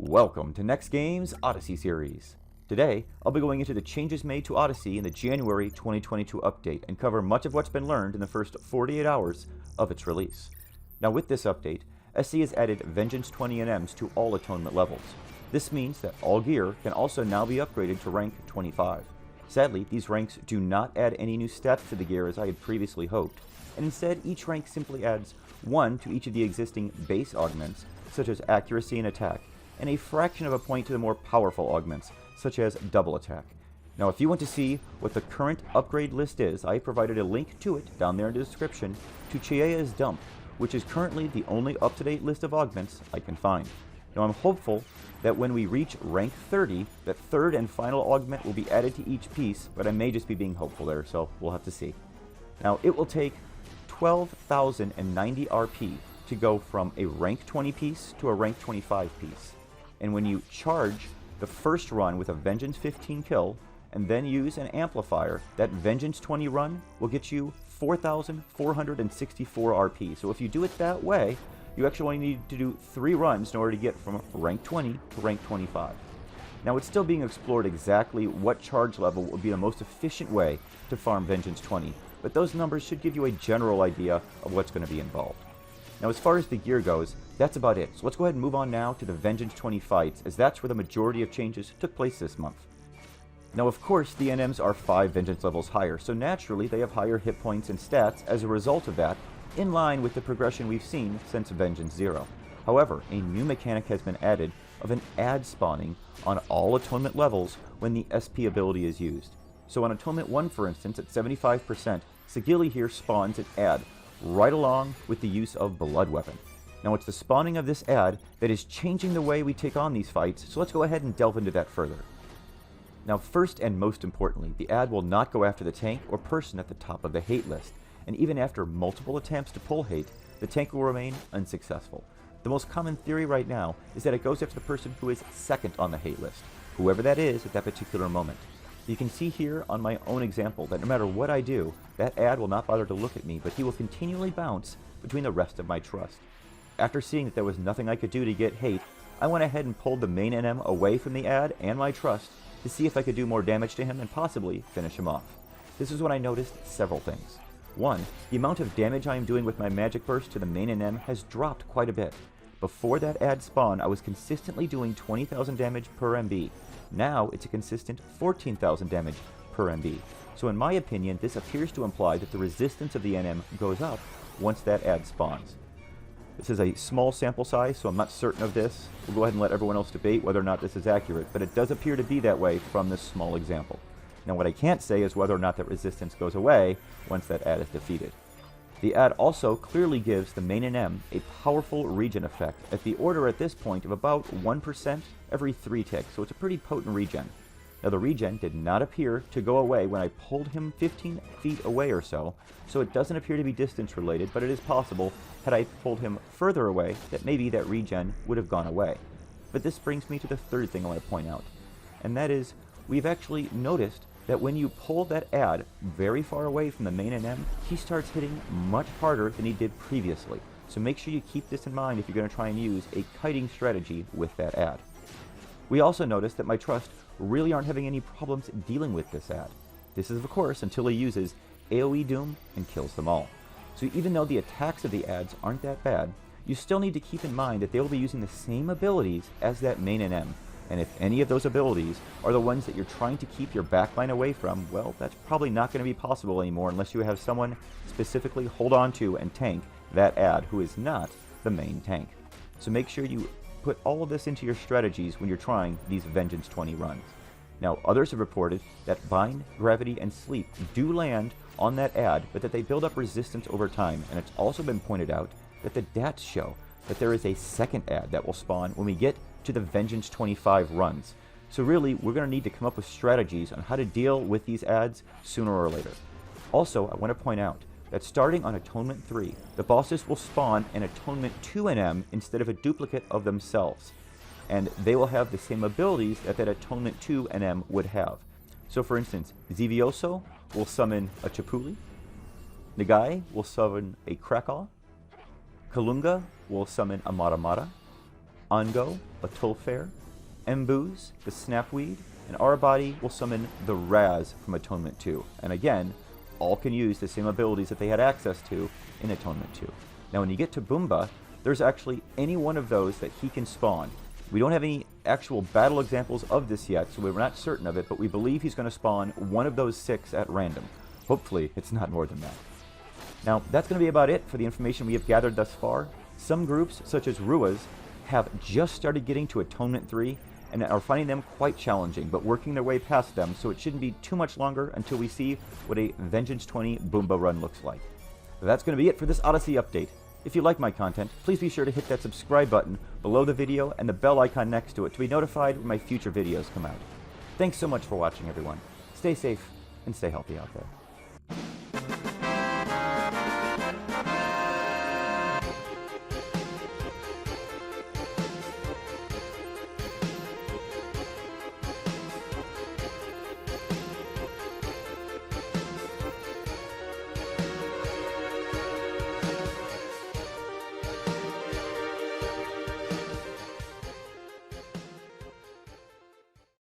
Welcome to NEXTGames Odyssey series. Today, I'll be going into the changes made to Odyssey in the January 2022 update and cover much of what's been learned in the first 48 hours of its release. Now with this update, SC has added Vengeance 20 NMs to all atonement levels. This means that all gear can also now be upgraded to rank 25. Sadly, these ranks do not add any new stats to the gear as I had previously hoped, and instead each rank simply adds 1 to each of the existing base augments, such as accuracy and attack, and a fraction of a point to the more powerful augments, such as double attack. Now if you want to see what the current upgrade list is, I provided a link to it down there in the description to Chiea's dump, which is currently the only up-to-date list of augments I can find. Now I'm hopeful that when we reach rank 30, that third and final augment will be added to each piece, but I may just be being hopeful there, so we'll have to see. Now it will take 12,090 RP to go from a rank 20 piece to a rank 25 piece. And when you charge the first run with a Vengeance 15 kill, and then use an amplifier, that Vengeance 20 run will get you 4,464 RP. So if you do it that way, you actually only need to do 3 runs in order to get from rank 20 to rank 25. Now it's still being explored exactly what charge level will be the most efficient way to farm Vengeance 20, but those numbers should give you a general idea of what's going to be involved. Now as far as the gear goes, that's about it. So let's go ahead and move on now to the Vengeance 20 fights, as that's where the majority of changes took place this month. Now of course the NMs are 5 Vengeance levels higher, so naturally they have higher hit points and stats as a result of that, in line with the progression we've seen since Vengeance 0. However, a new mechanic has been added of an ad spawning on all atonement levels when the SP ability is used. So on Atonement 1 for instance, at 75%, Sigilli here spawns an ad, right along with the use of Blood Weapon. Now it's the spawning of this ad that is changing the way we take on these fights, so let's go ahead and delve into that further. Now first and most importantly, the ad will not go after the tank or person at the top of the hate list, and even after multiple attempts to pull hate, the tank will remain unsuccessful. The most common theory right now is that it goes after the person who is second on the hate list, whoever that is at that particular moment. You can see here on my own example that no matter what I do, that ad will not bother to look at me, but he will continually bounce between the rest of my trust. After seeing that there was nothing I could do to get hate, I went ahead and pulled the main NM away from the ad and my trust to see if I could do more damage to him and possibly finish him off. This is when I noticed several things. 1. The amount of damage I am doing with my magic burst to the main NM has dropped quite a bit. Before that ad spawn, I was consistently doing 20,000 damage per MB. Now it's a consistent 14,000 damage per MB. So in my opinion, this appears to imply that the resistance of the NM goes up once that ad spawns. This is a small sample size, so I'm not certain of this. We'll go ahead and let everyone else debate whether or not this is accurate, but it does appear to be that way from this small example. Now what I can't say is whether or not that resistance goes away once that ad is defeated. The ad also clearly gives the main NM a powerful regen effect at the order at this point of about 1% every 3 ticks, so it's a pretty potent regen. Now the regen did not appear to go away when I pulled him 15 feet away or so it doesn't appear to be distance related, but it is possible had I pulled him further away that maybe that regen would have gone away. But this brings me to the third thing I want to point out, and that is we've actually noticed that when you pull that ad very far away from the main NM, he starts hitting much harder than he did previously. So make sure you keep this in mind if you're going to try and use a kiting strategy with that ad. We also noticed that my trust really aren't having any problems dealing with this ad. This is of course until he uses AoE Doom and kills them all. So even though the attacks of the ads aren't that bad, you still need to keep in mind that they will be using the same abilities as that main NM. And if any of those abilities are the ones that you're trying to keep your backline away from, well, that's probably not going to be possible anymore unless you have someone specifically hold on to and tank that ad who is not the main tank. So make sure you put all of this into your strategies when you're trying these Vengeance 20 runs. Now, others have reported that Bind, Gravity, and Sleep do land on that ad, but that they build up resistance over time, and it's also been pointed out that the DATs show that there is a second ad that will spawn when we get to the Vengeance 25 runs. So really, we're going to need to come up with strategies on how to deal with these ads sooner or later. Also, I want to point out that starting on Atonement 3, the bosses will spawn an Atonement 2 NM instead of a duplicate of themselves. And they will have the same abilities that that Atonement 2 NM would have. So for instance, Zivioso will summon a Chapuli, Nagai will summon a Krakow, Kalunga will summon a Maramara, Ongo, a Tulfair, Embooze, the Snapweed, and our body will summon the Raz from Atonement 2. And again, all can use the same abilities that they had access to in Atonement 2. Now when you get to Boomba, there's actually any one of those that he can spawn. We don't have any actual battle examples of this yet, so we're not certain of it, but we believe he's going to spawn one of those 6 at random. Hopefully, it's not more than that. Now, that's going to be about it for the information we have gathered thus far. Some groups, such as Ruas, have just started getting to Atonement 3 and are finding them quite challenging, but working their way past them, so it shouldn't be too much longer until we see what a Vengeance 20 Boomba run looks like. That's going to be it for this Odyssey update. If you like my content, please be sure to hit that subscribe button below the video and the bell icon next to it to be notified when my future videos come out. Thanks so much for watching, everyone. Stay safe and stay healthy out there.